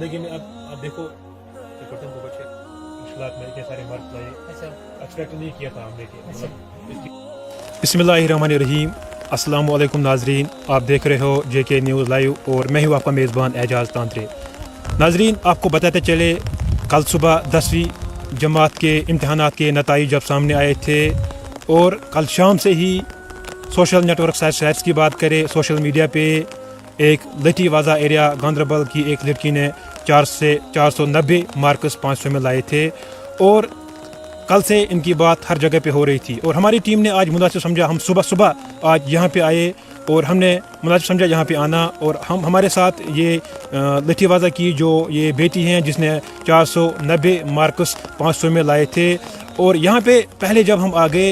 जिंदगी में अब देखो बर्तन को बचे मुश्किलात में इतने सारे मार्क्स लाए, एक्सपेक्ट नहीं किया था हमने कि मतलब। बिस्मिल्लाहिर्रहमानिर्रहीम, अस्सलाम वालेकुम नाजरीन, आप देख रहे हो JK न्यूज़ लाइव और मैं हूँ आपका मेज़बान एजाज तांत्रे। नाजरीन, आपको बताते चले कल सुबह 10वीं जमात के इम्तहानात के नताइज जब सामने आए थे और कल शाम से ही सोशल नेटवर्क साइट्स की बात करें, सोशल मीडिया पे एक लटी वाजा एरिया गांदरबल की एक लड़की ने 490 मार्क्स 500 में लाए थे और कल से इनकी बात हर जगह पे हो रही थी। और हमारी टीम ने आज मुनासिब समझा, हम सुबह आज यहाँ पे आए और हमने मुनासिब समझा यहाँ पे आना। और हमारे साथ ये लटी वाजा की जो ये बेटी हैं जिसने 490 मार्क्स 500 में लाए थे। और यहाँ पे पहले जब हम आ गए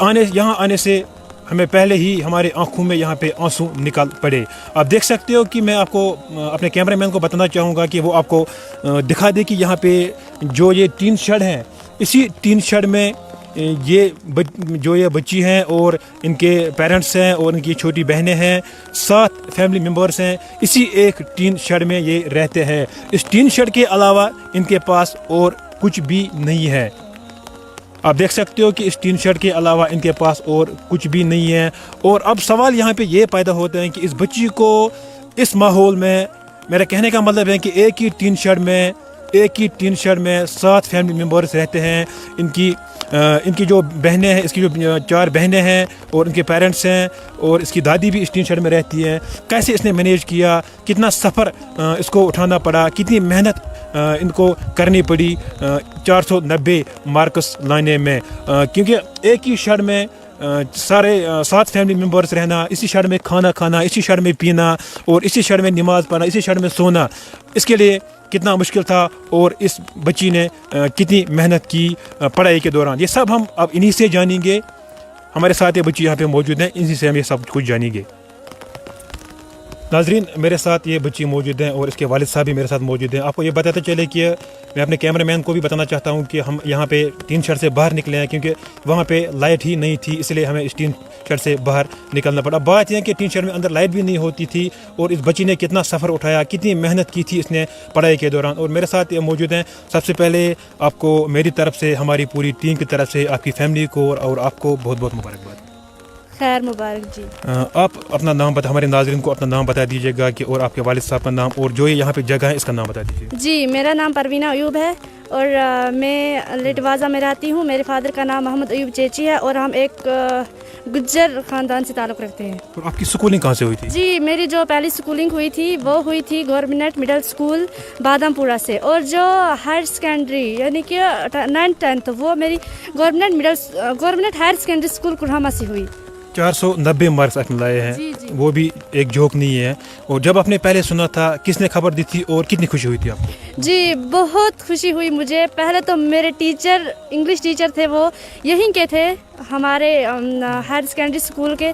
यहाँ आने से हमें पहले ही हमारे आंखों में यहाँ पे आंसू निकल पड़े। आप देख सकते हो कि मैं आपको अपने कैमरामैन को बताना चाहूँगा कि वो आपको दिखा दे कि यहाँ पे जो ये टीन शेड हैं, इसी टीन शेड में ये बच्ची हैं और इनके पेरेंट्स हैं और इनकी छोटी बहनें हैं, 7 फैमिली मेम्बर्स हैं, इसी एक टीन शेड में ये रहते हैं। इस टीन शेड के अलावा इनके पास और कुछ भी नहीं है। आप देख सकते हो कि इस टीन शेड के अलावा इनके पास और कुछ भी नहीं है। और अब सवाल यहाँ पे ये पैदा होते हैं कि इस बच्ची को इस माहौल में, मेरा कहने का मतलब है कि एक ही टीन शेड में 7 फैमिली मेम्बर्स रहते हैं। इनकी जो बहनें हैं, इसकी जो 4 बहनें हैं और इनके पेरेंट्स हैं और इसकी दादी भी इस टीन शेड में रहती हैं। कैसे इसने मैनेज किया, कितना सफ़र इसको उठाना पड़ा, कितनी मेहनत इनको करनी पड़ी 490 मार्क्स लाने में, क्योंकि एक ही शेड में सारे 7 फैमिली मेम्बर्स रहना, इसी शेड में खाना खाना, इसी शेड में पीना और इसी शेड में नमाज पढ़ना, इसी शेड में सोना, इसके लिए कितना मुश्किल था और इस बच्ची ने कितनी मेहनत की पढ़ाई के दौरान। ये सब हम अब इन्हीं से जानेंगे। हमारे साथ ये बच्ची यहाँ पे मौजूद हैं, इन्हीं से हम ये सब कुछ जानेंगे। नाजरीन, मेरे साथ ये बच्ची मौजूद हैं और इसके वालिद साहब भी मेरे साथ मौजूद हैं। आपको ये बताते चले कि मैं अपने कैमरामैन को भी बताना चाहता हूँ कि हम यहाँ पे टीन शेड से बाहर निकले हैं क्योंकि वहाँ पे लाइट ही नहीं थी, इसलिए हमें इस टीन शेड से बाहर निकलना पड़ा। बात यह है कि टीन शेड में अंदर लाइट भी नहीं होती थी और इस बच्ची ने कितना सफ़र उठाया, कितनी मेहनत की थी इसने पढ़ाई के दौरान। और मेरे साथ ये मौजूद हैं। सबसे पहले आपको मेरी तरफ से, हमारी पूरी टीम की तरफ से, आपकी फैमिली को और आपको बहुत बहुत मुबारकबाद। खैर मुबारक जी। आप अपना नाम बता, हमारे नाज़रीन को अपना नाम बता दीजिएगा कि और आपके वालिद साहब का नाम और जो ये यहाँ पे जगह है इसका नाम बता दीजिए। जी, मेरा नाम परवीना अयूब है और मैं लिटवाजा में रहती हूँ। मेरे फादर का नाम मोहम्मद अयूब चेची है और हम एक गुज्जर ख़ानदान से ताल्लुक़ रखते हैं। और आपकी स्कूलिंग कहाँ से हुई थी? जी, मेरी जो पहली स्कूलिंग हुई थी वो हुई थी गवर्नमेंट मिडिल स्कूल बादामपुरा से, और जो हायर सेकेंडरी यानी कि 9th 10th वो मेरी गवर्नमेंट हायर सेकेंडरी स्कूल कुरहामा से हुई। 490 मार्क्स आपने लाए हैं। जी, जी। वो भी एक जोक नहीं है। और जब आपने पहले सुना था, किसने खबर दी थी और कितनी खुशी हुई थी आपको? जी, बहुत खुशी हुई मुझे। पहले तो मेरे टीचर, इंग्लिश टीचर थे, वो यहीं के थे, हमारे हायर सेकेंडरी स्कूल के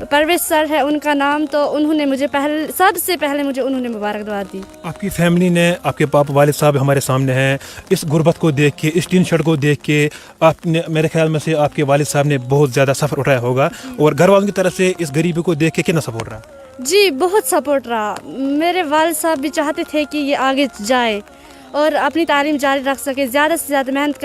परवेश सर है उनका नाम, तो उन्होंने मुझे सबसे पहले उन्होंने मुबारकबाद दी। आपकी फैमिली ने, आपके पापा वालिद साहब हमारे सामने हैं, इस गुर्बत को देख के, इस टीन शेड को देख के आपने, मेरे ख्याल में से आपके वालिद साहब ने बहुत ज़्यादा सफ़र उठाया होगा और घर वालों की तरफ से इस गरीबी को देख के कितना सपोर्ट रहा? जी, बहुत सपोर्ट रहा। मेरे वालिद साहब भी चाहते थे कि ये आगे जाए और अपनी तालीम जारी रख सके, ज़्यादा से ज़्यादा मेहनत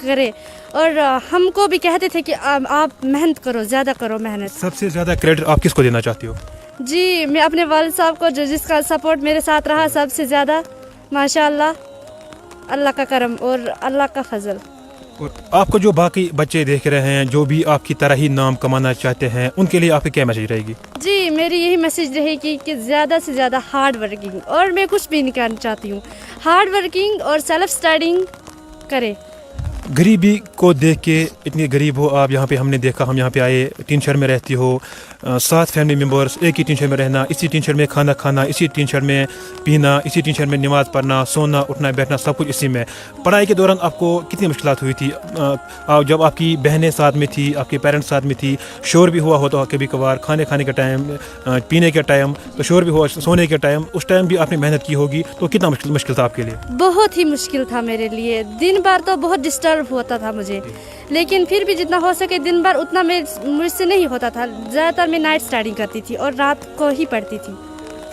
करे और हमको भी कहते थे कि आप मेहनत करो, ज़्यादा करो मेहनत। सबसे ज़्यादा क्रेडिट आप किसको देना चाहती हो? जी, मैं अपने वालिद साहब को, जिसका सपोर्ट मेरे साथ रहा सबसे ज़्यादा, माशाअल्लाह, अल्लाह का करम और अल्लाह का फजल। और आपको जो बाकी बच्चे देख रहे हैं, जो भी आपकी तरह ही नाम कमाना चाहते हैं, उनके लिए आपकी क्या मैसेज रहेगी? जी, मेरी यही मैसेज रहेगी कि ज़्यादा से ज़्यादा हार्ड वर्किंग, और मैं कुछ भी नहीं करना चाहती हूँ, हार्ड वर्किंग और सेल्फ स्टडिंग करे। गरीबी को देख के, इतनी गरीब हो आप, यहाँ पे हमने देखा, हम यहाँ पे आए, टीन शेड में रहती हो, 7 फैमिली मेम्बर्स, एक ही टीन शेड में रहना, इसी टीन शेड में खाना खाना, इसी टीन शेड में पीना, इसी टीन शेड में नमाज़ पढ़ना, सोना, उठना, बैठना, सब कुछ इसी में। पढ़ाई के दौरान आपको कितनी मुश्किलात हुई थी? जब आपकी बहनें साथ में थी, आपके पेरेंट्स साथ में थी, शोर भी हुआ होता कभी कभार, खाने के टाइम, पीने के टाइम तो शोर भी हुआ, सोने के टाइम, उस टाइम भी आपने मेहनत की होगी, तो कितना मुश्किल था आपके लिए? बहुत ही मुश्किल था मेरे लिए। दिन भर तो बहुत डिस्टर्ब होता था मुझे, लेकिन फिर भी जितना हो सके दिन भर उतना मुझसे नहीं होता था। ज़्यादातर मैं नाइट स्टडी करती थी और रात को ही पढ़ती थी।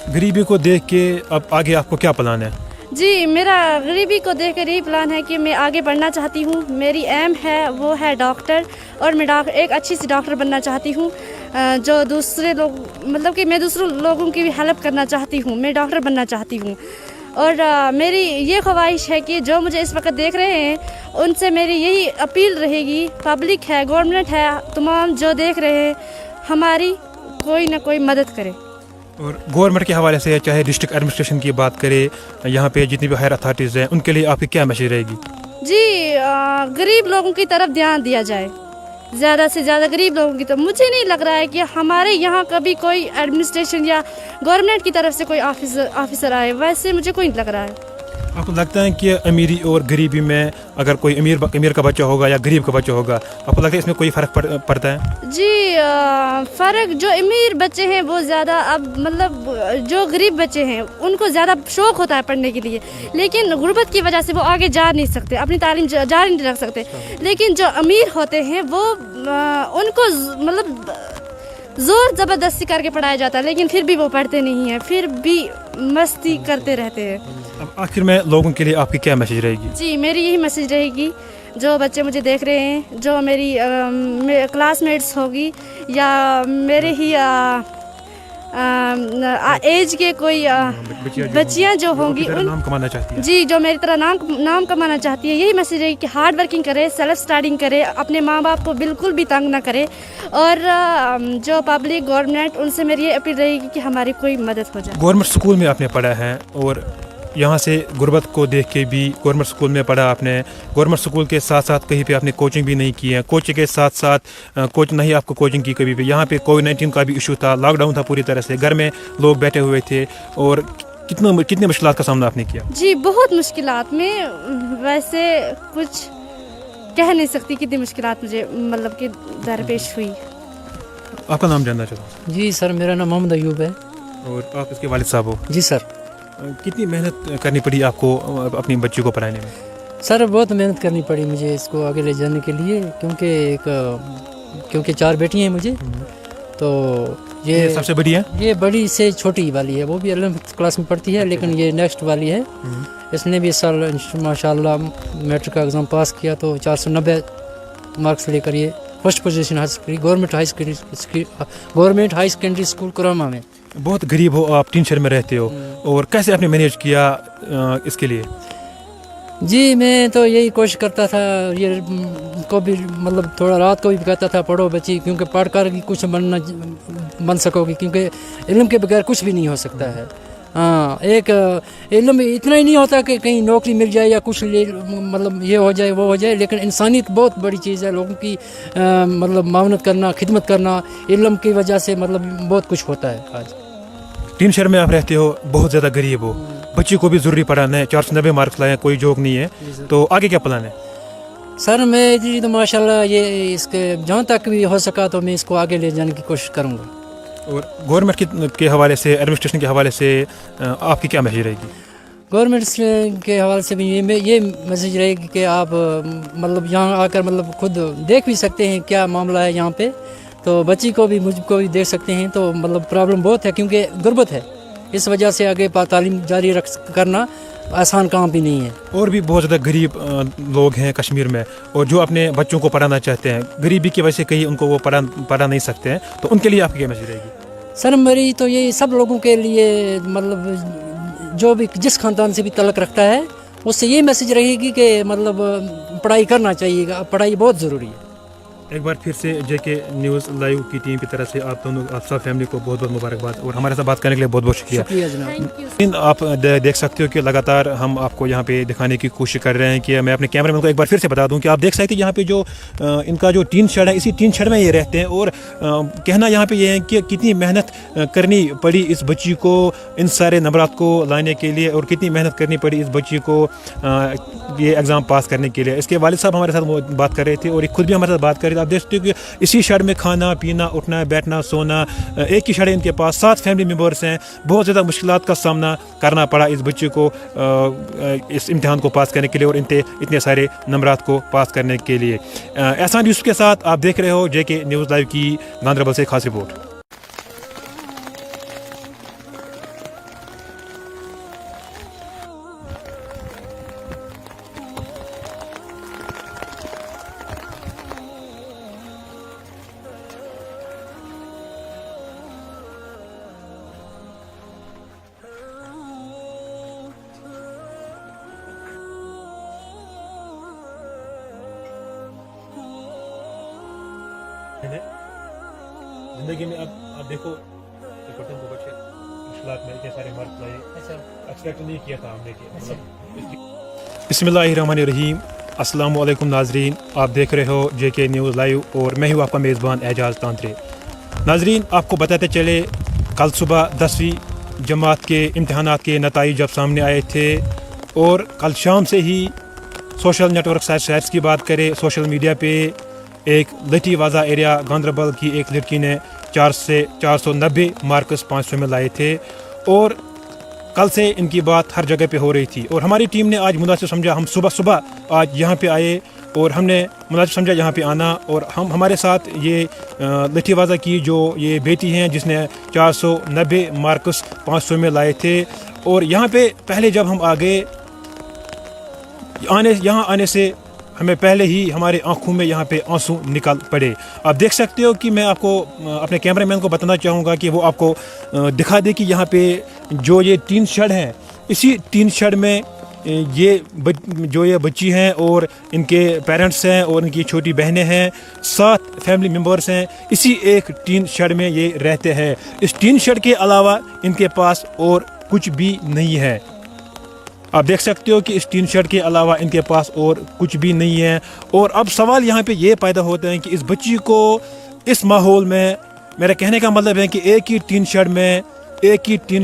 गरीबी को देख के अब आगे आपको क्या प्लान है? जी, मेरा गरीबी को देखकर यही प्लान है कि मैं आगे बढ़ना चाहती हूँ। मेरी एम है वो है डॉक्टर, और मैं एक अच्छी सी डॉक्टर बनना चाहती हूँ, जो दूसरे लोग मतलब कि मैं दूसरों लोगों की भी हेल्प करना चाहती हूँ। मैं डॉक्टर बनना चाहती हूँ, और मेरी ये ख्वाहिश है कि जो मुझे इस वक्त देख रहे हैं उनसे मेरी यही अपील रहेगी, पब्लिक है, गवर्नमेंट है, तमाम जो देख रहे हैं, हमारी कोई ना कोई मदद करे। और गवर्नमेंट के हवाले से चाहे डिस्ट्रिक्ट एडमिनिस्ट्रेशन की बात करें, यहाँ पे जितनी भी हायर अथॉरिटीज़ हैं, उनके लिए आपकी क्या मैसेज रहेगी? जी, गरीब लोगों की तरफ ध्यान दिया जाए, ज़्यादा से ज़्यादा गरीब लोगों की तरफ। मुझे नहीं लग रहा है कि हमारे यहाँ कभी कोई एडमिनिस्ट्रेशन या गवर्नमेंट की तरफ से कोई ऑफिसर आए, वैसे मुझे कोई नहीं लग रहा है। आपको लगता है कि अमीरी और गरीबी में अगर कोई अमीर का बच्चा होगा या गरीब का बच्चा होगा, आपको लगता है इसमें कोई फ़र्क पड़ता है? जी, फ़र्क जो अमीर बच्चे हैं वो ज़्यादा, अब मतलब जो गरीब बच्चे हैं उनको ज़्यादा शौक़ होता है पढ़ने के लिए, लेकिन गुर्बत की वजह से वो आगे जा नहीं सकते, अपनी तालीम जारी नहीं रख सकते। लेकिन जो अमीर होते हैं वो उनको मतलब ज़ोर ज़बरदस्ती करके पढ़ाया जाता है, लेकिन फिर भी वो पढ़ते नहीं हैं, फिर भी मस्ती करते रहते हैं। अब आखिर में लोगों के लिए आपकी क्या मैसेज रहेगी? जी, मेरी यही मैसेज रहेगी, जो बच्चे मुझे देख रहे हैं, जो मेरी क्लासमेट्स होगी या मेरे ही एज के कोई बच्चियाँ जो होंगी, उन नाम कमाना चाहती है, जी, जो मेरी तरह नाम कमाना चाहती है, यही मैसेज है कि हार्ड वर्किंग करे, सेल्फ स्टडिंग करे, अपने माँ बाप को बिल्कुल भी तंग ना करे, और जो पब्लिक गवर्नमेंट उनसे मेरी ये अपील रहेगी कि हमारी कोई मदद हो जाए। गवर्नमेंट स्कूल में आपने पढ़ा है, और यहाँ से गुर्बत को देख के भी गवर्नमेंट स्कूल में पढ़ा आपने, गवर्नमेंट स्कूल के साथ साथ कहीं पे आपने कोचिंग भी नहीं की है, कोचिंग के साथ साथ कोच नहीं आपको कोचिंग की कभी भी। यहाँ पे कोविड-19 का भी इशू था, लॉकडाउन था पूरी तरह से, घर में लोग बैठे हुए थे, और कितने मुश्किलात का सामना आपने किया? जी, बहुत मुश्किलात में, वैसे कुछ कह नहीं सकती कितनी मुश्किलात मुझे मतलब कि दरपेश हुई। आपका नाम जानना चाहता हूँ? जी सर, मेरा नाम मोहम्मद अयूब है। और आप इसके वालिद साहब हो? जी सर। कितनी मेहनत करनी पड़ी आपको अपनी बच्ची को पढ़ाने में? सर, बहुत मेहनत करनी पड़ी मुझे इसको आगे ले जाने के लिए, क्योंकि 4 बेटी हैं मुझे, तो ये सबसे बड़ी है? ये बड़ी से छोटी वाली है, वो भी 11th क्लास में पढ़ती है, लेकिन ये नेक्स्ट वाली है। इसने भी इस साल माशाल्लाह मैट्रिक का एग्ज़ाम पास किया, तो 490 मार्क्स लेकर ये फर्स्ट पोजीशन हासिल करी गवर्नमेंट हाई सेकेंडरी स्कूल कुरामा में। बहुत गरीब हो आप, टीन शहर में रहते हो, और कैसे आपने मैनेज किया इसके लिए? जी, मैं तो यही कोशिश करता था, ये को भी मतलब थोड़ा रात को भी कहता था पढ़ो बच्ची, क्योंकि पढ़ कर कुछ बन सकोगी, क्योंकि इल्म के बगैर कुछ भी नहीं हो सकता है। हाँ, एक इल्म इतना ही नहीं होता कि कहीं नौकरी मिल जाए या कुछ मतलब ये हो जाए वो हो जाए, लेकिन इंसानियत बहुत बड़ी चीज़ है। लोगों की मतलब मावनत करना, खिदमत करना, इल्म की वजह से मतलब बहुत कुछ होता है। आज टीन शहर में आप रहते हो, बहुत ज़्यादा गरीब हो, बच्ची को भी ज़रूरी पढ़ाना है, 490 मार्क्स लाए, कोई जोक नहीं है, तो आगे क्या प्लान है? सर, मैं जी तो माशाल्लाह ये इसके जहाँ तक भी हो सका तो मैं इसको आगे ले जाने की कोशिश करूँगा। और गवर्नमेंट के हवाले से, एडमिनिस्ट्रेशन के हवाले से आपकी क्या मैसेज रहेगी? गवर्नमेंट के हवाले से भी ये मैसेज रहेगी कि आप मतलब यहाँ आकर मतलब खुद देख भी सकते हैं क्या मामला है यहाँ पे, तो बच्ची को भी मुझको भी देख सकते हैं। तो मतलब प्रॉब्लम बहुत है, क्योंकि गुर्बत है, इस वजह से आगे तालीम जारी करना आसान काम भी नहीं है। और भी बहुत ज़्यादा गरीब लोग हैं कश्मीर में, और जो अपने बच्चों को पढ़ाना चाहते हैं, गरीबी की वजह से कहीं उनको वो पढ़ा नहीं सकते हैं, तो उनके लिए आपकी क्या मैसेज रहेगी? सर, मेरी तो ये सब लोगों के लिए मतलब जो भी जिस खानदान से भी तलक रखता है उससे ये मैसेज रहेगी कि मतलब पढ़ाई करना चाहिए, पढ़ाई बहुत ज़रूरी है। एक बार फिर से जेके न्यूज़ लाइव की टीम की तरफ से आप दोनों, आप सब फैमिली को बहुत बहुत मुबारकबाद, और हमारे साथ बात करने के लिए बहुत बहुत शुक्रिया जनाब। आप देख सकते हो कि लगातार हम आपको यहाँ पे दिखाने की कोशिश कर रहे हैं कि मैं अपने कैमरामैन को एक बार फिर से बता दूं कि आप देख सकते हैं यहाँ पे जो इनका जो टीन शेड है, इसी टीन शेड में ये रहते हैं, और कहना यहाँ पे ये है कि कितनी मेहनत करनी पड़ी इस बच्ची को इन सारे नंबरात को लाने के लिए, और कितनी मेहनत करनी पड़ी इस बच्ची को ये एग्ज़ाम पास करने के लिए। इसके वालिद साहब हमारे साथ बात कर रहे थे, और खुद भी हमारे साथ बात कर रहे थे। आप देखते हो कि इसी शेड में खाना पीना, उठना बैठना सोना, एक ही शेड है इनके पास, 7 फैमिली मेम्बर्स हैं। बहुत ज़्यादा मुश्किलात का सामना करना पड़ा इस बच्चे को इस इम्तिहान को पास करने के लिए, और इतने सारे नंबरात को पास करने के लिए। एहसान यूसुफ के साथ आप देख रहे हो जेके न्यूज़ लाइव की गांधरबल से खास रिपोर्ट। जिंदगी में अब आप देखो बटन को बच्चे मुश्किलात में इतने सारे मार्क्स लाए, एक्सपेक्ट नहीं किया था हमने कि मतलब। बिस्मिल्लाहिर्रहमानिर्रहीम, अस्सलाम वालेकुम नाजरीन, आप देख रहे हो JK न्यूज़ लाइव और मैं हूँ आपका मेज़बान एजाज तांत्रे। नाजरीन, आपको बताते चले कल सुबह 10वीं जमात के इम्तहानात के नताइज जब सामने आए थे और कल शाम से ही सोशल नेटवर्क साइट्स की बात करें, सोशल मीडिया पे एक लटी वाजा एरिया गांधरबल की एक लड़की ने 490 मार्क्स 500 में लाए थे और कल से इनकी बात हर जगह पे हो रही थी। और हमारी टीम ने आज मुनासिब समझा, हम सुबह सुबह आज यहाँ पे आए और हमने मुनासिब समझा यहाँ पे आना। और हमारे साथ ये लटी वाजा की जो ये बेटी हैं जिसने 490 मार्क्स 500 में लाए थे। और यहाँ पे पहले जब हम आ गए यहाँ आने से हमें पहले ही हमारे आंखों में यहाँ पे आंसू निकल पड़े। आप देख सकते हो कि मैं आपको अपने कैमरामैन को बताना चाहूँगा कि वो आपको दिखा दे कि यहाँ पे जो ये टीन शेड है, इसी टीन शेड में जो ये बच्ची हैं और इनके पेरेंट्स हैं और इनकी छोटी बहनें हैं, 7 फैमिली मेम्बर्स हैं, इसी एक टीन शेड में ये रहते हैं। इस टीन शेड के अलावा इनके पास और कुछ भी नहीं है। आप देख सकते हो कि इस टीन शेड के अलावा इनके पास और कुछ भी नहीं है। और अब सवाल यहाँ पे ये पैदा होता है कि इस बच्ची को इस माहौल में, मेरा कहने का मतलब है कि एक ही टीन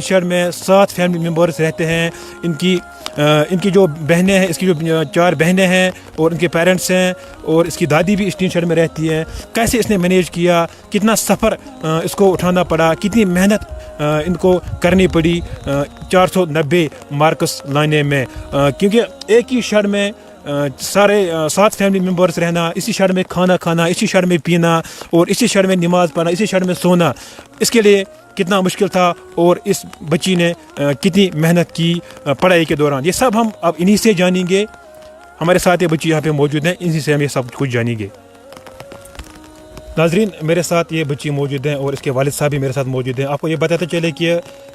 शेड में 7 फैमिली मेम्बर्स रहते हैं। इनकी जो बहनें हैं, इसकी जो 4 बहनें हैं और इनके पेरेंट्स हैं और इसकी दादी भी इस टीन शेड में रहती है। कैसे इसने मैनेज किया, कितना सफ़र इसको उठाना पड़ा, कितनी मेहनत इनको करनी पड़ी 490 मार्क्स लाने में, क्योंकि एक ही शेड में सारे 7 फैमिली मेम्बर्स रहना, इसी शेड में खाना खाना, इसी शेड में पीना और इसी शेड में नमाज़ पढ़ना, इसी शेड में सोना, इसके लिए कितना मुश्किल था और इस बच्ची ने कितनी मेहनत की पढ़ाई के दौरान। ये सब हम अब इन्हीं से जानेंगे। हमारे साथ ये बच्ची यहाँ पे मौजूद हैं, इन्हीं से हम ये सब कुछ जानेंगे। नाजरीन, मेरे साथ ये बच्ची मौजूद हैं और इसके वालिद साहब भी मेरे साथ मौजूद हैं। आपको ये बताते चले कि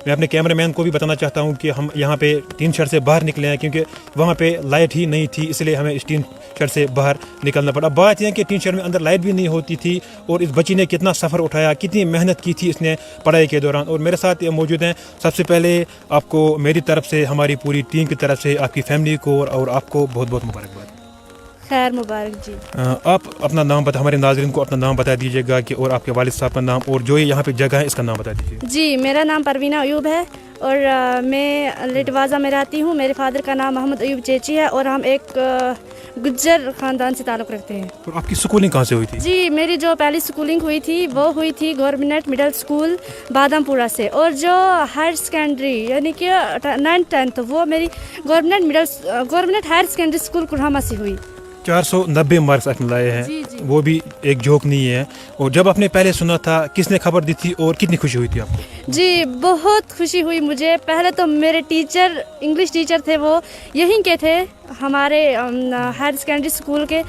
मैं अपने कैमरामैन को भी बताना चाहता हूँ कि हम यहाँ पे टीन शेड से बाहर निकले हैं क्योंकि वहाँ पे लाइट ही नहीं थी, इसलिए हमें इस टीन शेड से बाहर निकलना पड़ा। बात यह है कि टीन शेड में अंदर लाइट भी नहीं होती थी और इस बच्ची ने कितना सफ़र उठाया, कितनी मेहनत की थी इसने पढ़ाई के दौरान। और मेरे साथ ये मौजूद हैं। सबसे पहले आपको मेरी तरफ से, हमारी पूरी टीम की तरफ से, आपकी फैमिली को और आपको बहुत बहुत मुबारकबाद। खैर मुबारक जी। आप अपना नाम बता, हमारे नाज़रीन को अपना नाम बता दीजिएगा कि और आपके वालिद साहब का नाम और जो ये यहाँ पे जगह है इसका नाम बता दीजिए। जी, मेरा नाम परवीना अयूब है और मैं लिटवाजा में रहती हूँ। मेरे फादर का नाम मोहम्मद अयूब चेची है और हम एक गुज्जर ख़ानदान से ताल्लुक़ रखते हैं। और आपकी स्कूलिंग कहाँ से हुई थी? जी, मेरी जो पहली स्कूलिंग हुई थी वो हुई थी गवर्नमेंट मिडिल स्कूल बादामपुरा से, और जो हायर सेकेंडरी यानी कि 9th 10th वो मेरी गवर्नमेंट हायर सेकेंडरी स्कूल कुरहामा से हुई। 490 मार्क्स आपने लाए हैं। जी, जी। वो भी एक जोक नहीं है। और जब आपने पहले सुना था, किसने खबर दी थी और कितनी खुशी हुई थी आपको? जी, बहुत खुशी हुई मुझे। पहले तो मेरे टीचर, इंग्लिश टीचर थे, वो यहीं के थे, हमारे हायर सेकेंडरी स्कूल के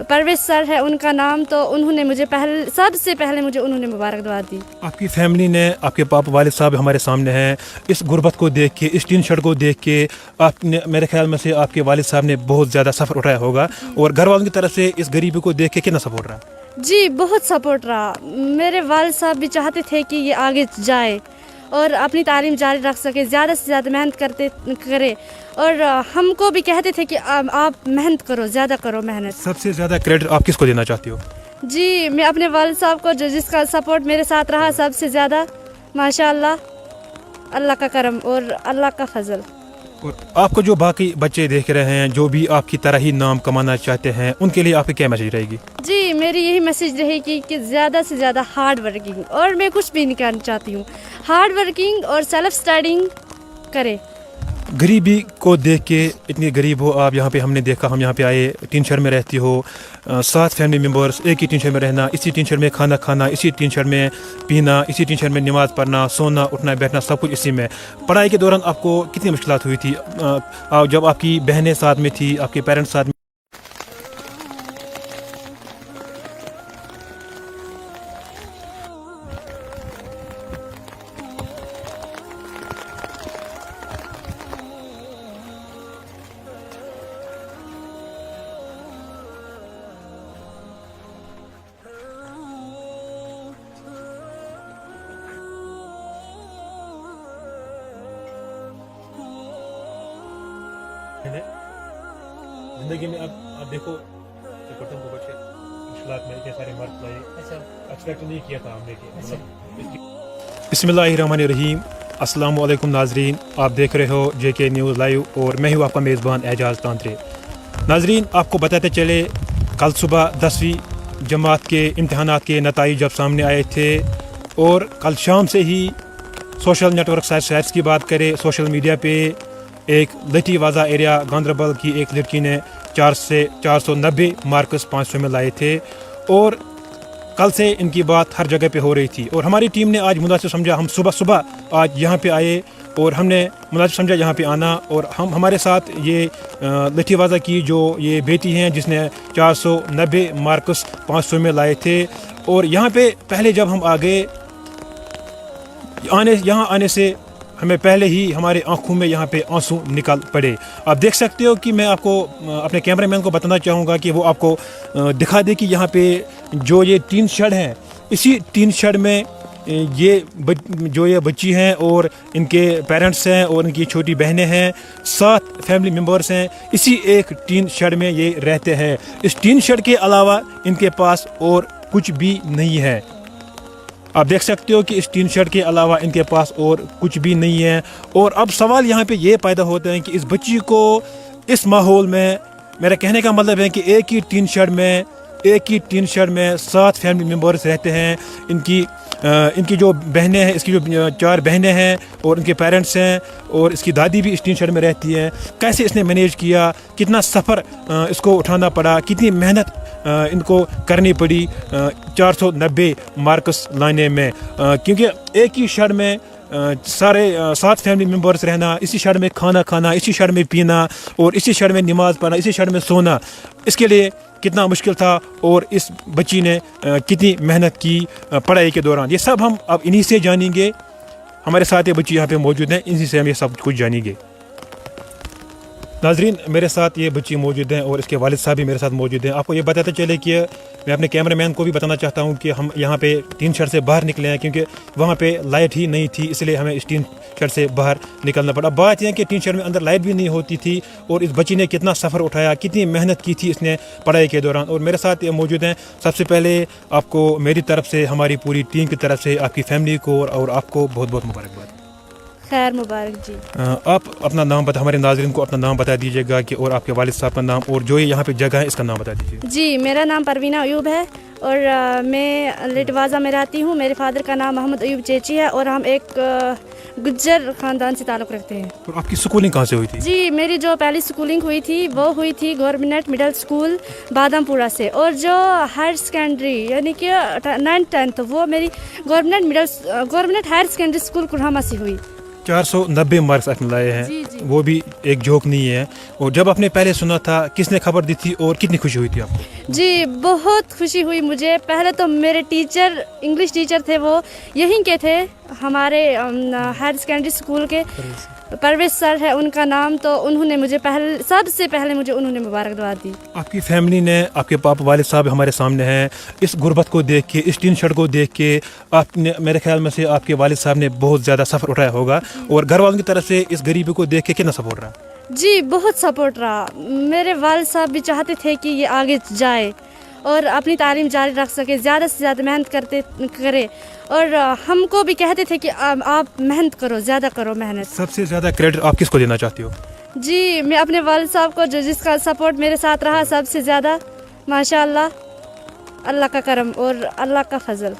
परवेज सर है उनका नाम, तो उन्होंने मुझे सबसे पहले उन्होंने मुबारकबाद दी। आपकी फैमिली ने, आपके पापा वालिद साहब हमारे सामने हैं, इस गुर्बत को देख के, इस टीन शेड को देख के आपने, मेरे ख्याल में से आपके वालिद साहब ने बहुत ज़्यादा सफ़र उठाया होगा और घर वालों की तरफ से इस गरीबी को देख के कितना सपोर्ट रहा? जी, बहुत सपोर्ट रहा। मेरे वालिद साहब भी चाहते थे कि ये आगे जाए और अपनी तालीम जारी रख सके, ज़्यादा से ज़्यादा मेहनत करे और हमको भी कहते थे कि आप मेहनत करो, ज़्यादा करो मेहनत। सबसे ज़्यादा क्रेडिट आप किसको देना चाहती हो? जी, मैं अपने वालिद साहब को, जो जिसका सपोर्ट मेरे साथ रहा सबसे ज़्यादा, माशाअल्लाह, अल्लाह का करम और अल्लाह का फजल। और आपको जो बाकी बच्चे देख रहे हैं, जो भी आपकी तरह ही नाम कमाना चाहते हैं, उनके लिए आपकी क्या मैसेज रहेगी? जी, मेरी यही मैसेज रहेगी कि ज़्यादा से ज़्यादा हार्ड वर्किंग, और मैं कुछ भी नहीं करना चाहती हूँ, हार्ड वर्किंग और सेल्फ स्टडिंग करे। गरीबी को देख के, इतनी गरीब हो आप, यहाँ पे हमने देखा, हम यहाँ पे आए, टीन शेड में रहती हो, 7 फैमिली मेम्बर्स, एक ही टीन शेड में रहना, इसी टीन शेड में खाना खाना, इसी टीन शेड में पीना, इसी टीन शेड में नमाज़ पढ़ना, सोना, उठना, बैठना, सब कुछ इसी में। पढ़ाई के दौरान आपको कितनी मुश्किलात हुई थी जब आपकी बहनें साथ में थी, आपके पेरेंट्स साथ में? जिंदगी में आप देखो कि प्रथम को बच्चे मुश्किलात में इतने सारे मार्क्स लाए, एक्सपेक्ट नहीं किया था हमने कि बिस्मिल्लाहिर्रहमानिर्रहीम। अस्सलाम वालेकुम नाजरीन, आप देख रहे हो JK न्यूज़ लाइव और मैं हूँ आपका मेज़बान एजाज तांत्रे। नाजरीन, आपको बताते चले कल सुबह 10वीं जमात के इम्तहानात के नताइज जब सामने आए थे और कल शाम से ही सोशल नेटवर्क साइट्स की बात करें, सोशल मीडिया पे एक लटी वाजा एरिया गांधरबल की एक लड़की ने 490 मार्क्स 500 में लाए थे और कल से इनकी बात हर जगह पे हो रही थी। और हमारी टीम ने आज मुनासिब समझा, हम सुबह आज यहाँ पे आए और हमने मुनासिब समझा यहाँ पे आना। और हमारे साथ ये लटी वाजा की जो ये बेटी हैं जिसने 490 मार्क्स 500 में लाए थे। और यहाँ पे पहले जब हम आ गए यहाँ आने से हमें पहले ही हमारे आंखों में यहाँ पे आंसू निकल पड़े। आप देख सकते हो कि मैं आपको अपने कैमरामैन को बताना चाहूँगा कि वो आपको दिखा दे कि यहाँ पे जो ये टीन शेड हैं, इसी टीन शेड में ये बच्ची हैं और इनके पेरेंट्स हैं और इनकी छोटी बहनें हैं, 7 फैमिली मेम्बर्स हैं, इसी एक टीन शेड में ये रहते हैं। इस टीन शेड के अलावा इनके पास और कुछ भी नहीं है। आप देख सकते हो कि इस टीन शेड के अलावा इनके पास और कुछ भी नहीं है। और अब सवाल यहाँ पे ये पैदा होता है कि इस बच्ची को इस माहौल में, मेरा कहने का मतलब है कि एक ही टीन शेड में 7 फैमिली मेम्बर्स रहते हैं। इनकी जो बहनें हैं, इसकी जो 4 बहनें हैं और इनके पेरेंट्स हैं और इसकी दादी भी इस टीन शेड में रहती हैं। कैसे इसने मैनेज किया, कितना सफ़र इसको उठाना पड़ा, कितनी मेहनत इनको करनी पड़ी 490 मार्क्स लाने में, क्योंकि एक ही शेड में सारे 7 फैमिली मेम्बर्स रहना, इसी शेड में खाना खाना, इसी शेड में पीना और इसी शेड में नमाज पढ़ना, इसी शेड में सोना, इसके लिए कितना मुश्किल था और इस बच्ची ने कितनी मेहनत की पढ़ाई के दौरान। ये सब हम अब इन्हीं से जानेंगे। हमारे साथ ये बच्ची यहाँ पे मौजूद हैं, इन्हीं से हम ये सब कुछ जानेंगे। नाजरीन, मेरे साथ ये बच्ची मौजूद हैं और इसके वालिद साहब भी मेरे साथ मौजूद हैं। आपको ये बताते चले कि मैं अपने कैमरामैन को भी बताना चाहता हूँ कि हम यहाँ पे टीन शेड से बाहर निकले हैं क्योंकि वहाँ पे लाइट ही नहीं थी, इसलिए हमें इस टीन शेड से बाहर निकलना पड़ा। बात यह है कि टीन शेड में अंदर लाइट भी नहीं होती थी और इस बच्ची ने कितना सफ़र उठाया, कितनी मेहनत की थी इसने पढ़ाई के दौरान। और मेरे साथ ये मौजूद हैं। सबसे पहले आपको मेरी तरफ से, हमारी पूरी टीम की तरफ से, आपकी फैमिली को और आपको बहुत बहुत मुबारकबाद। खैर मुबारक जी। आप अपना नाम बता, हमारे नाज़रीन को अपना नाम बता दीजिएगा कि और आपके वालिद साहब का नाम और जो ये यहाँ पे जगह है इसका नाम बता दीजिए। जी, मेरा नाम परवीना अयूब है और मैं लिटवाजा में रहती हूँ। मेरे फादर का नाम मोहम्मद अयूब चेची है और हम एक गुज्जर ख़ानदान से ताल्लुक़ रखते हैं। और आपकी स्कूलिंग कहाँ से हुई थी? जी, मेरी जो पहली स्कूलिंग हुई थी वो हुई थी गवर्नमेंट मिडिल स्कूल बादामपुरा से, और जो हायर सेकेंडरी यानी कि 9th 10th वो मेरी गवर्नमेंट हायर सेकेंडरी स्कूल कुरहामा से हुई। 490 मार्क्स आपने लाए हैं। जी, जी। वो भी एक जोक नहीं है। और जब आपने पहले सुना था, किसने खबर दी थी और कितनी खुशी हुई थी आपको? जी, बहुत खुशी हुई मुझे। पहले तो मेरे टीचर, इंग्लिश टीचर थे, वो यहीं के थे, हमारे हायर सेकेंडरी स्कूल के परवेश सर है उनका नाम, तो उन्होंने मुझे सबसे पहले उन्होंने मुबारकबाद दी। आपकी फैमिली ने, आपके पापा वालिद साहब हमारे सामने हैं, इस गुर्बत को देख के, इस टीन शेड को देख के आपने, मेरे ख्याल में से आपके वालिद साहब ने बहुत ज़्यादा सफ़र उठाया होगा और घर वालों की तरफ से इस गरीबी को देख के कितना सपोर्ट रहा? जी, बहुत सपोर्ट रहा। मेरे वालिद साहब भी चाहते थे कि ये आगे जाए और अपनी तालीम जारी रख सके, ज़्यादा से ज़्यादा मेहनत करे और हमको भी कहते थे कि आप मेहनत करो, ज़्यादा करो मेहनत। सबसे ज़्यादा क्रेडिट आप किसको देना चाहती हो? जी, मैं अपने वालिद साहब को, जिसका सपोर्ट मेरे साथ रहा सबसे ज़्यादा, माशाअल्लाह, अल्लाह का करम और अल्लाह का फजल।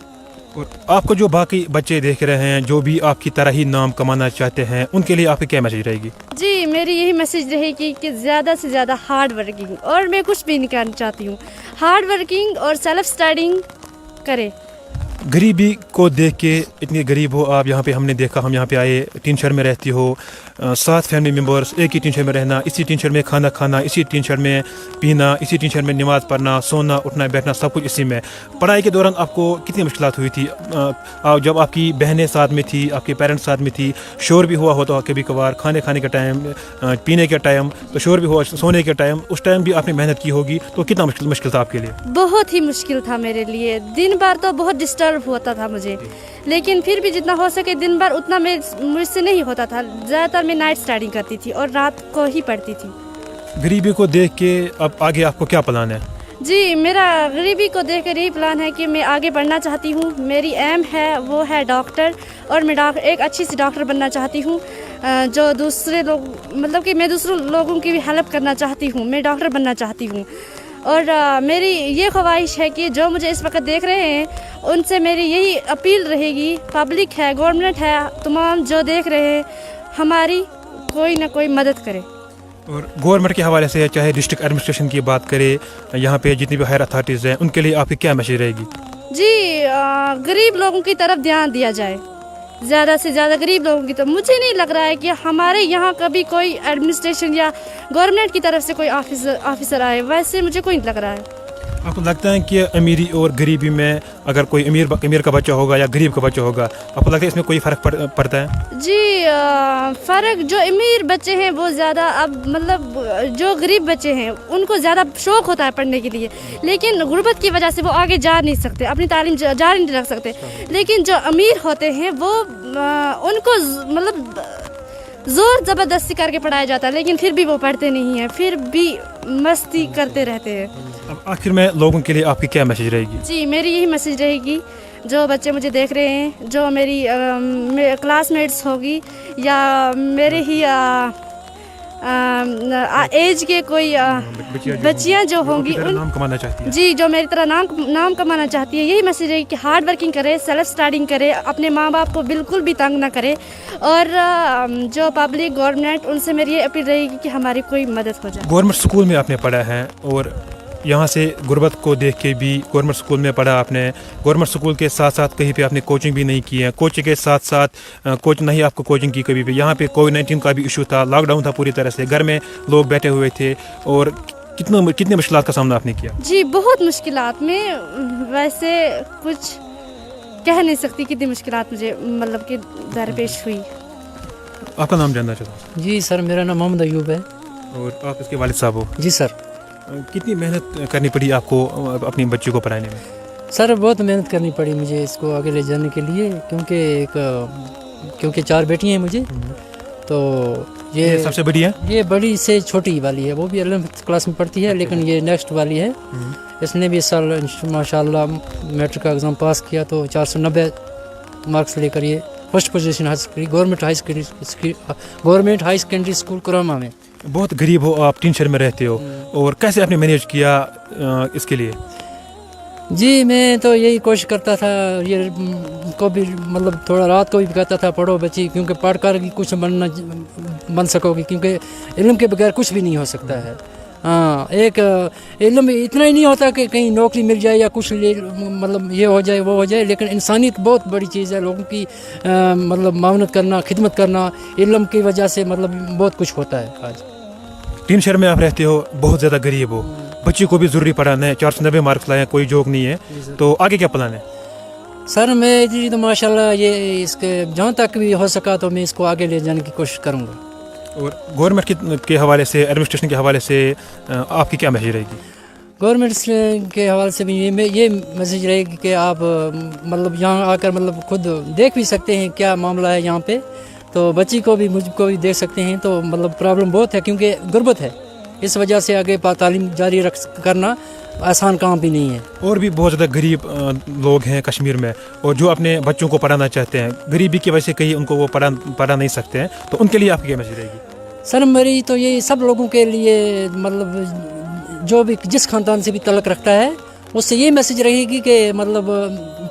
और आपको जो बाकी बच्चे देख रहे हैं जो भी आपकी तरह ही नाम कमाना चाहते हैं, उनके लिए आपकी क्या मैसेज रहेगी? जी, मेरी यही मैसेज रहेगी कि ज़्यादा से ज़्यादा हार्ड वर्किंग, और मैं कुछ भी नहीं करना चाहती हूँ, हार्ड वर्किंग और सेल्फ स्टडिंग करे। गरीबी को देख के, इतनी गरीब हो आप, यहाँ पे हमने देखा, हम यहाँ पे आए, टीन शेड में रहती हो, 7 फैमिली मेम्बर्स, एक ही टीन शेड में रहना, इसी टीन शेड में खाना खाना, इसी टीन शेड में पीना, इसी टीन शेड में नमाज़ पढ़ना, सोना, उठना बैठना, सब कुछ इसी में। पढ़ाई के दौरान आपको कितनी मुश्किलात हुई थी? जब आपकी बहनें साथ में थी, आपके पेरेंट्स साथ में थी, शोर भी हुआ होता कभी कभार, खाने के टाइम, पीने के टाइम तो शोर भी हुआ, सोने के टाइम, उस टाइम भी आपने मेहनत की होगी, तो कितना मुश्किल था आपके लिए? बहुत ही मुश्किल था मेरे लिए। दिन भर तो बहुत डिस्टर्ब होता था मुझे, लेकिन फिर भी जितना हो सके दिन भर उतना मुझसे नहीं होता था। ज़्यादातर मैं नाइट स्टडी करती थी और रात को ही पढ़ती थी। गरीबी को देख के अब आगे आपको क्या प्लान है? जी, मेरा गरीबी को देखकर यही प्लान है कि मैं आगे बढ़ना चाहती हूँ। मेरी एम है वो है डॉक्टर, और मैं एक अच्छी सी डॉक्टर बनना चाहती हूँ, जो दूसरे लोग मतलब कि मैं दूसरों लोगों की भी हेल्प करना चाहती हूँ। मैं डॉक्टर बनना चाहती हूँ, और मेरी ये ख्वाहिश है कि जो मुझे इस वक्त देख रहे हैं उनसे मेरी यही अपील रहेगी, पब्लिक है, गवर्नमेंट है, तमाम जो देख रहे हैं, हमारी कोई ना कोई मदद करे। और गवर्नमेंट के हवाले से चाहे डिस्ट्रिक्ट एडमिनिस्ट्रेशन की बात करें, यहाँ पे जितनी भी हायर अथॉरिटीज़ हैं, उनके लिए आपकी क्या मैसेज रहेगी? जी, गरीब लोगों की तरफ ध्यान दिया जाए, ज़्यादा से ज़्यादा गरीब लोगों की तरफ। मुझे नहीं लग रहा है कि हमारे यहाँ कभी कोई एडमिनिस्ट्रेशन या गवर्नमेंट की तरफ से कोई ऑफिसर आए, वैसे मुझे कोई नहीं लग रहा है। आपको लगता है कि अमीरी और गरीबी में अगर कोई अमीर का बच्चा होगा या गरीब का बच्चा होगा, आपको लगता है इसमें कोई फ़र्क पड़ता है? जी, फ़र्क जो अमीर बच्चे हैं वो ज़्यादा, अब मतलब जो गरीब बच्चे हैं उनको ज़्यादा शौक़ होता है पढ़ने के लिए, लेकिन गुर्बत की वजह से वो आगे जा नहीं सकते, अपनी तालीम जारी नहीं रख सकते। लेकिन जो अमीर होते हैं वो उनको मतलब ज़ोर ज़बरदस्ती करके पढ़ाया जाता है, लेकिन फिर भी वो पढ़ते नहीं हैं, फिर भी मस्ती करते रहते हैं। अब आखिर में लोगों के लिए आपकी क्या मैसेज रहेगी? जी, मेरी यही मैसेज रहेगी, जो बच्चे मुझे देख रहे हैं, जो मेरी क्लासमेट्स होगी या मेरे ही एज के कोई बच्चियाँ जो होंगी, उन नाम कमाना चाहती हैं। जी, जो मेरी तरह नाम कमाना चाहती है, यही मैसेज है कि हार्ड वर्किंग करे, सेल्फ स्टडिंग करे, अपने माँ बाप को बिल्कुल भी तंग ना करे, और जो पब्लिक गवर्नमेंट उनसे मेरी ये अपील रहेगी कि हमारी कोई मदद हो जाए। गवर्नमेंट स्कूल में आपने पढ़ा है, और यहाँ से गुर्बत को देख के भी गवर्नमेंट स्कूल में पढ़ा आपने। गवर्नमेंट स्कूल के साथ साथ कहीं पे आपने कोचिंग भी नहीं की है, कोचिंग के साथ साथ कोच नहीं आपको कोचिंग की कभी भी। यहाँ पे कोविड-19 का भी इशू था, लॉकडाउन था पूरी तरह से, घर में लोग बैठे हुए थे, और कितने मुश्किलात का सामना आपने किया? जी, बहुत मुश्किलात में, वैसे कुछ कह नहीं सकती कितनी मुश्किलात मुझे मतलब कि दरपेश हुई। आपका नाम जानना चाहता हूँ। जी सर, मेरा नाम मोहम्मद अयूब है। और आप इसके वालिद साहब हो? जी सर। कितनी मेहनत करनी पड़ी आपको अपनी बच्ची को पढ़ाने में? सर बहुत मेहनत करनी पड़ी मुझे इसको आगे ले जाने के लिए, क्योंकि 4 बेटी हैं मुझे, तो ये सबसे बड़ी है? ये बड़ी से छोटी वाली है, वो भी 11th क्लास में पढ़ती है, लेकिन ये नेक्स्ट वाली है। इसने भी इस साल माशाल्लाह मैट्रिक का एग्ज़ाम पास किया, तो 490 मार्क्स लेकर ये फर्स्ट पोजीशन हासिल करी गवर्नमेंट हाई सेकेंडरी स्कूल कुरामा में। बहुत गरीब हो आप, टीन शहर में रहते हो, और कैसे आपने मैनेज किया इसके लिए? जी, मैं तो यही कोशिश करता था, ये को भी मतलब थोड़ा रात को भी कहता था पढ़ो बच्ची, क्योंकि पढ़ कर कुछ बन सकोगी, क्योंकि इल्म के बगैर कुछ भी नहीं हो सकता है। हाँ, एक इल्म इतना ही नहीं होता कि कहीं नौकरी मिल जाए या कुछ मतलब ये हो जाए वो हो जाए, लेकिन इंसानियत बहुत बड़ी चीज़ है। लोगों की मतलब मावनत करना, खिदमत करना, इल्म की वजह से मतलब बहुत कुछ होता है। आज टीन शहर में आप रहते हो, बहुत ज़्यादा गरीब हो, बच्ची को भी ज़रूरी पढ़ाना है, 490 मार्क्स लाए, कोई जोक नहीं है, तो आगे क्या प्लान है? सर मैं जी तो माशाल्लाह ये इसके जहाँ तक भी हो सका तो मैं इसको आगे ले जाने की कोशिश करूँगा। और गवर्नमेंट के हवाले से, एडमिनिस्ट्रेशन के हवाले से आपकी क्या मैसेज रहेगी? गवर्नमेंट के हवाले से भी ये मैसेज रहेगी कि आप मतलब यहाँ आकर मतलब खुद देख भी सकते हैं क्या मामला है यहाँ पे, तो बच्ची को भी मुझको भी देख सकते हैं। तो मतलब प्रॉब्लम बहुत है, क्योंकि गुर्बत है, इस वजह से आगे तालीम जारी करना आसान काम भी नहीं है। और भी बहुत ज़्यादा गरीब लोग हैं कश्मीर में, और जो अपने बच्चों को पढ़ाना चाहते हैं, गरीबी की वजह से कहीं उनको वो पढ़ा नहीं सकते हैं, तो उनके लिए आपकी क्या मैसेज रहेगी? सर मेरी तो ये सब लोगों के लिए मतलब जो भी जिस खानदान से भी तलक रखता है उससे ये मैसेज रहेगी कि मतलब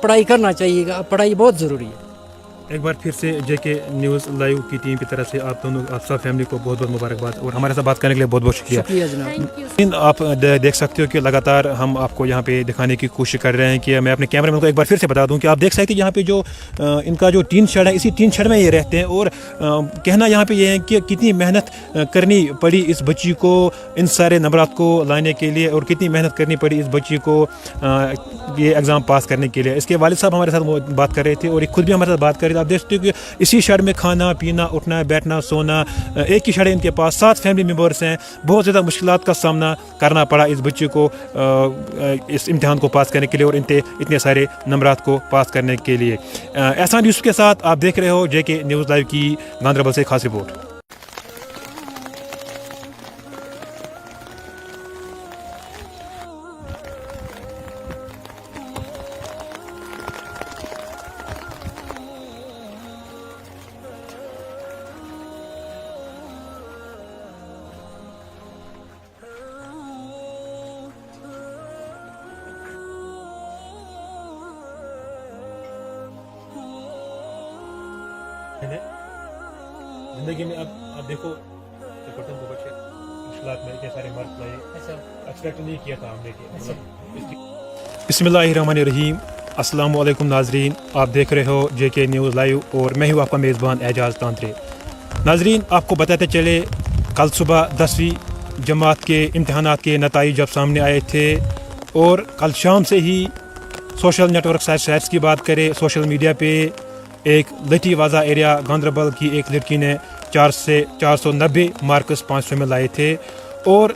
पढ़ाई करना चाहिए, पढ़ाई बहुत ज़रूरी है। एक बार फिर से जेके न्यूज़ लाइव की टीम की तरफ से आप दोनों, आप सब फैमिली को बहुत बहुत मुबारकबाद, और हमारे साथ बात करने के लिए बहुत बहुत शुक्रिया जनाब। आप देख सकते हो कि लगातार हम आपको यहाँ पे दिखाने की कोशिश कर रहे हैं कि मैं अपने कैमरामैन को एक बार फिर से बता दूं कि आप देख सकते हैं यहाँ पे जो इनका जो टीन शेड है, इसी टीन शेड में ये रहते हैं, और कहना यहाँ पे ये है कि कितनी मेहनत करनी पड़ी इस बच्ची को इन सारे नंबरात को लाने के लिए, और कितनी मेहनत करनी पड़ी इस बच्ची को ये एग्ज़ाम पास करने के लिए। इसके वालिद साहब हमारे साथ बात कर रहे थे, और खुद भी हमारे साथ बात कर रहे थे। आप देखते हो कि इसी शेड में खाना पीना, उठना बैठना सोना, एक ही शेड है इनके पास, 7 फैमिली मेम्बर्स हैं। बहुत ज़्यादा मुश्किलात का सामना करना पड़ा इस बच्चे को इस इम्तिहान को पास करने के लिए, और इतने सारे नंबरात को पास करने के लिए। एहसान यूसुफ के साथ आप देख रहे हो जेके न्यूज़ लाइव की गांधरबल से खास रिपोर्ट। زندگی میں اب آپ دیکھو بٹن کو بچے مشکلات میں اتنے سارے مارکس لائے, ایکسپیکٹ نہیں کیا تھا ہم نے کہ بسم اللہ الرحمن الرحیم. السلام علیکم ناظرین, آپ دیکھ رہے ہو جے کے نیوز لائیو اور میں ہوں آپ کا میزبان اعجاز تانترے. ناظرین, آپ کو بتاتے چلے کل صبح 10ویں جماعت کے امتحانات کے نتائج جب سامنے آئے تھے اور کل شام سے ہی سوشل نیٹ ورک سائٹس کی بات کریں, سوشل میڈیا پہ ایک لٹھی وازا ایریا گاندربل کی ایک لڑکی نے 490 مارکس 500 میں لائے تھے اور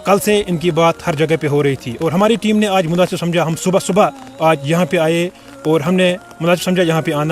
کل سے ان کی بات ہر جگہ پہ ہو رہی تھی. اور ہماری ٹیم نے آج مناسب سمجھا, ہم صبح آج یہاں پہ آئے اور ہم نے مناسب سمجھا یہاں پہ آنا.